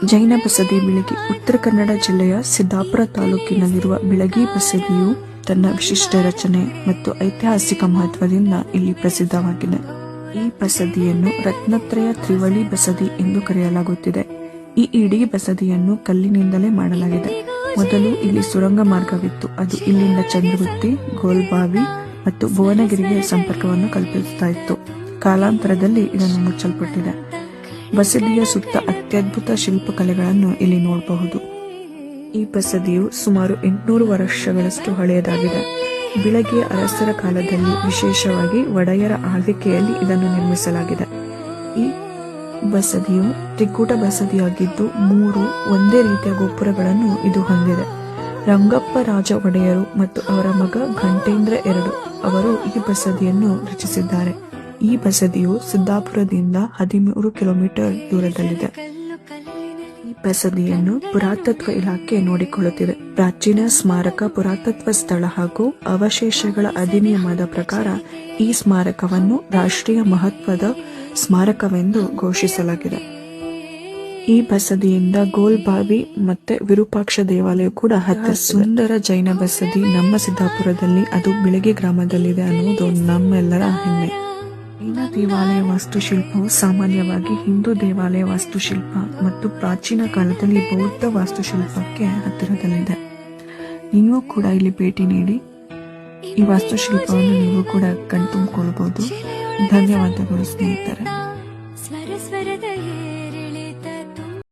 ಜೈನ ಬಸದಿ ಬಿಳಗಿ ಉತ್ತರ ಕನ್ನಡ ಜಿಲ್ಲೆಯ ಸಿದ್ದಾಪುರ ತಾಲೂಕಿನಲ್ಲಿರುವ ಬಿಳಗಿ ಬಸದಿಯು ತನ್ನ ವಿಶಿಷ್ಟ ರಚನೆ ಮತ್ತು ಐತಿಹಾಸಿಕ ಮಹತ್ವದಿಂದ ಇಲ್ಲಿ ಪ್ರಸಿದ್ಧವಾಗಿದೆ. ಈ ಬಸದಿಯನ್ನು ರತ್ನತ್ರಯ ತ್ರಿವಳಿ ಬಸದಿ ಎಂದು ಕರೆಯಲಾಗುತ್ತಿದೆ. ಈ ಇಡೀ ಬಸದಿಯನ್ನು ಕಲ್ಲಿನಿಂದಲೇ ಮಾಡಲಾಗಿದೆ. ಮೊದಲು ಇಲ್ಲಿ ಸುರಂಗ ಮಾರ್ಗವಿತ್ತು. ಅದು ಇಲ್ಲಿಂದ ಚಂದ್ರಗುತ್ತಿ, ಗೋಲ್ಬಾವಿ ಮತ್ತು ಭುವನಗಿರಿಗೆ ಸಂಪರ್ಕವನ್ನು ಕಲ್ಪಿಸುತ್ತಾ ಇತ್ತು. ಕಾಲಾಂತರದಲ್ಲಿ ಇದನ್ನು ಮುಚ್ಚಲ್ಪಟ್ಟಿದೆ. ಬಸದಿಯ ಸುತ್ತ ಅತ್ಯದ್ಭುತ ಶಿಲ್ಪಕಲೆಗಳನ್ನು ಇಲ್ಲಿ ನೋಡಬಹುದು. ಈ ಬಸದಿಯು ಸುಮಾರು 800 ವರ್ಷಗಳಷ್ಟು ಹಳೆಯದಾಗಿದೆ. ಬಿಳಗಿಯ ಅರಸರ ಕಾಲದಲ್ಲಿ, ವಿಶೇಷವಾಗಿ ಒಡೆಯರ ಆಳ್ವಿಕೆಯಲ್ಲಿ ಇದನ್ನು ನಿರ್ಮಿಸಲಾಗಿದೆ. ಈ ಬಸದಿಯು ತ್ರಿಕೂಟ ಬಸದಿಯಾಗಿದ್ದು 3 ಒಂದೇ ರೀತಿಯ ಗೋಪುರಗಳನ್ನು ಇದು ಹೊಂದಿದೆ. ರಂಗಪ್ಪ ರಾಜ ಒಡೆಯರು ಮತ್ತು ಅವರ ಮಗ ಘಂಟೇಂದ್ರ II ಅವರು ಈ ಬಸದಿಯನ್ನು ರಚಿಸಿದ್ದಾರೆ. ಈ ಬಸದಿಯು ಸಿದ್ದಾಪುರದಿಂದ 13 ಕಿಲೋಮೀಟರ್ ದೂರದಲ್ಲಿದೆ. ಈ ಬಸದಿಯನ್ನು ಪುರಾತತ್ವ ಇಲಾಖೆ ನೋಡಿಕೊಳ್ಳುತ್ತಿದೆ. ಪ್ರಾಚೀನ ಸ್ಮಾರಕ ಪುರಾತತ್ವ ಸ್ಥಳ ಹಾಗೂ ಅವಶೇಷಗಳ ಅಧಿನಿಯಮದ ಪ್ರಕಾರ ಈ ಸ್ಮಾರಕವನ್ನು ರಾಷ್ಟ್ರೀಯ ಮಹತ್ವದ ಸ್ಮಾರಕವೆಂದು ಘೋಷಿಸಲಾಗಿದೆ. ಈ ಬಸದಿಯಿಂದ ಗೋಲ್ಬಾವಿ ಮತ್ತೆ ವಿರೂಪಾಕ್ಷ ದೇವಾಲಯ ಕೂಡ ಹತ್ತಿರ. ಸುಂದರ ಜೈನ ಬಸದಿ ನಮ್ಮ ಸಿದ್ದಾಪುರದಲ್ಲಿ, ಅದು ಬಿಳಗಿ ಗ್ರಾಮದಲ್ಲಿದೆ ಅನ್ನುವುದು ನಮ್ಮೆಲ್ಲರ ಹೆಮ್ಮೆ. ಜೈನ ದೇವಾಲಯ ವಾಸ್ತುಶಿಲ್ಪವು ಸಾಮಾನ್ಯವಾಗಿ ಹಿಂದೂ ದೇವಾಲಯ ವಾಸ್ತುಶಿಲ್ಪ ಮತ್ತು ಪ್ರಾಚೀನ ಕಾಲದಲ್ಲಿ ಬೌದ್ಧ ವಾಸ್ತುಶಿಲ್ಪಕ್ಕೆ ಹತ್ತಿರದಲ್ಲಿದೆ. ನೀವು ಕೂಡ ಇಲ್ಲಿ ಭೇಟಿ ನೀಡಿ ಈ ವಾಸ್ತುಶಿಲ್ಪವನ್ನು ನೀವು ಕೂಡ ಕಣ್ತುಂಬಿಕೊಳ್ಳಬಹುದು. ಧನ್ಯವಾದಗಳು ಸ್ನೇಹಿತರೆ.